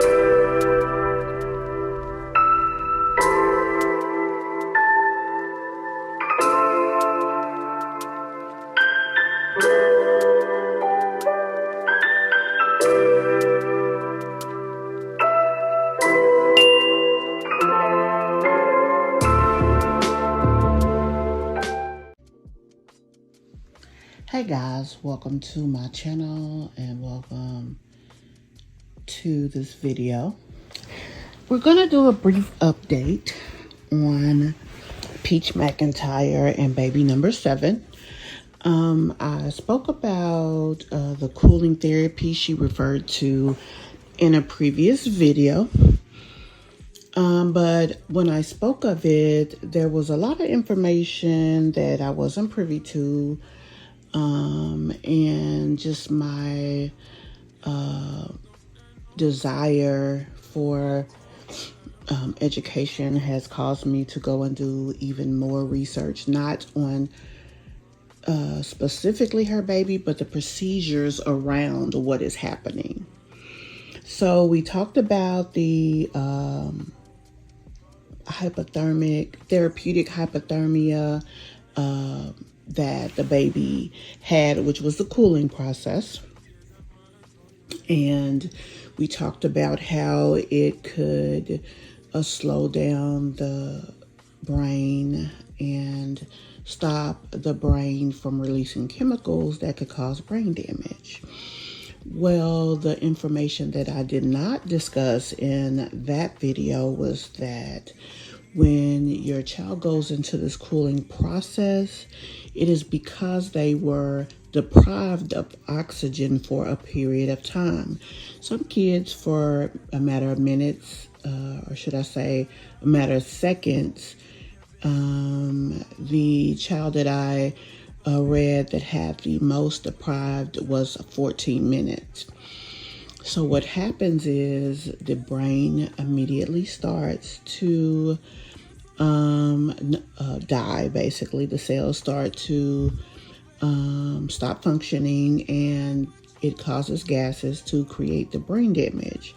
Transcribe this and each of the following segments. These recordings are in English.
Hey guys, welcome to my channel and welcome to this video. We're going to do a brief update on Peach McIntyre and baby number 7. I spoke about the cooling therapy she referred to in a previous video. But when I spoke of it, there was a lot of information that I wasn't privy to. And just my desire for education has caused me to go and do even more research, not on specifically her baby, but the procedures around what is happening. So we talked about the therapeutic hypothermia that the baby had, which was the cooling process. And we talked about how it could slow down the brain and stop the brain from releasing chemicals that could cause brain damage. Well, the information that I did not discuss in that video was that when your child goes into this cooling process, it is because they were deprived of oxygen for a period of time. Some kids, for a matter of minutes, or should I say a matter of seconds, the child that I read that had the most deprived was 14 minutes. So what happens is the brain immediately starts to die. Basically, the cells start to stop functioning, and it causes gases to create the brain damage.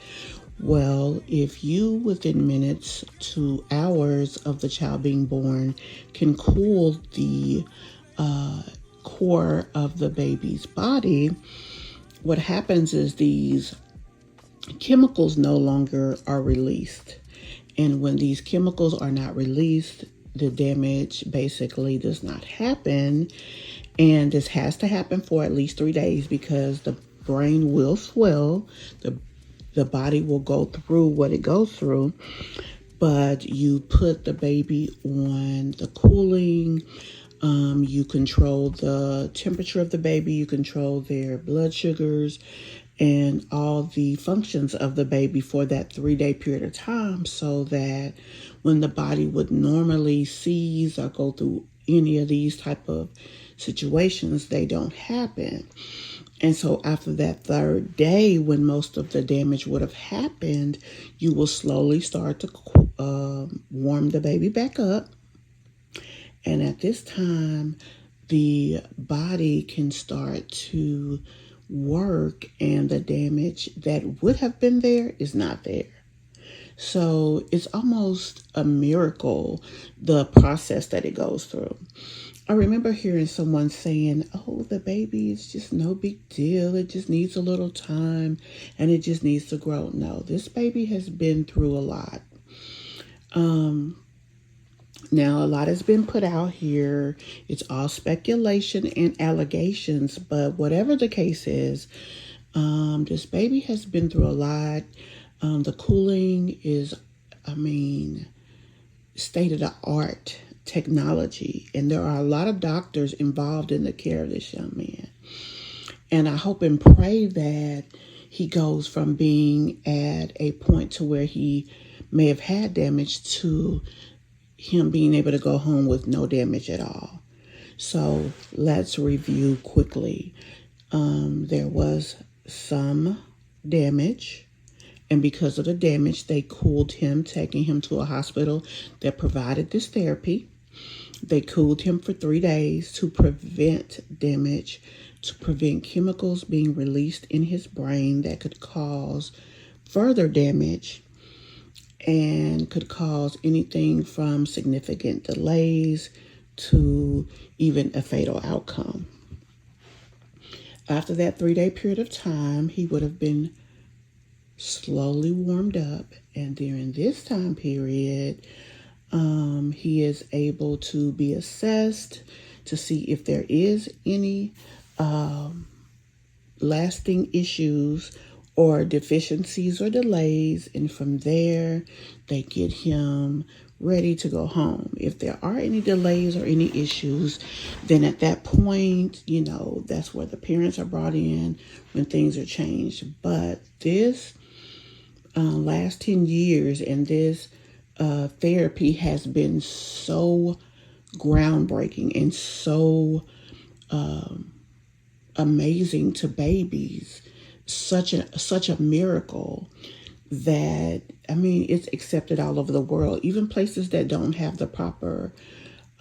Well, if you, within minutes to hours of the child being born, can cool the core of the baby's body, what happens is these chemicals no longer are released. And when these chemicals are not released, the damage basically does not happen. And this has to happen for at least 3 days because the brain will swell, the body will go through what it goes through, but you put the baby on the cooling, you control the temperature of the baby, you control their blood sugars and all the functions of the baby for that 3-day period of time, so that when the body would normally seize or go through any of these type of situations, they don't happen. And so after that 3rd day, when most of the damage would have happened, you will slowly start to warm the baby back up. And at this time, the body can start to work, and the damage that would have been there is not there. So it's almost a miracle, the process that it goes through. I remember hearing someone saying, oh, the baby is just no big deal. It just needs a little time and it just needs to grow. No, this baby has been through a lot. Now, a lot has been put out here. It's all speculation and allegations, but whatever the case is, this baby has been through a lot. The cooling is, state-of-the-art technology, and there are a lot of doctors involved in the care of this young man. And I hope and pray that he goes from being at a point to where he may have had damage to him being able to go home with no damage at all. So let's review quickly. There was some damage, and because of the damage, they cooled him, taking him to a hospital that provided this therapy. They cooled him for 3 days to prevent damage, to prevent chemicals being released in his brain that could cause further damage and could cause anything from significant delays to even a fatal outcome. After that 3-day period of time, he would have been slowly warmed up, and during this time period, he is able to be assessed to see if there is any lasting issues or deficiencies or delays, and from there they get him ready to go home. If there are any delays or any issues, then at that point, that's where the parents are brought in when things are changed. But this last 10 years and this therapy has been so groundbreaking and so amazing to babies, such a miracle that it's accepted all over the world. Even places that don't have the proper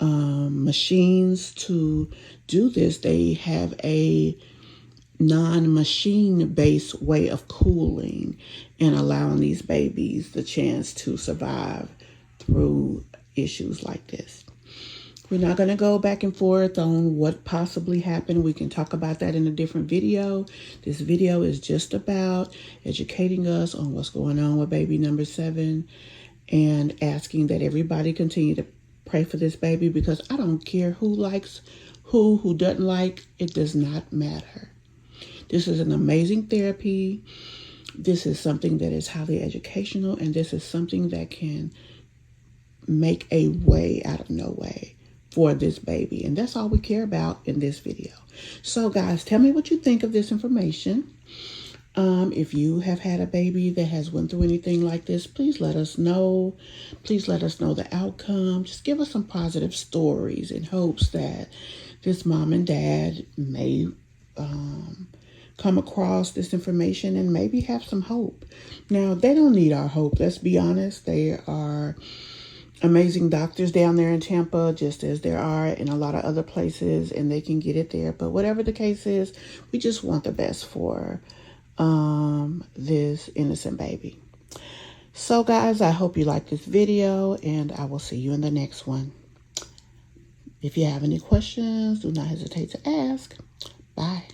machines to do this, they have a non-machine based way of cooling and allowing these babies the chance to survive through issues like this. We're not going to go back and forth on what possibly happened. We can talk about that in a different video. This video is just about educating us on what's going on with baby number 7 and asking that everybody continue to pray for this baby, because I don't care who likes who doesn't like, it does not matter. This is an amazing therapy. This is something that is highly educational, and this is something that can make a way out of no way for this baby. And that's all we care about in this video. So guys, tell me what you think of this information. If you have had a baby that has went through anything like this, please let us know. Please let us know the outcome. Just give us some positive stories in hopes that this mom and dad may come across this information and maybe have some hope. Now, they don't need our hope. Let's be honest. They are amazing doctors down there in Tampa, just as there are in a lot of other places, and they can get it there. But whatever the case is, we just want the best for this innocent baby. So guys, I hope you like this video, and I will see you in the next one. If you have any questions, do not hesitate to ask. Bye.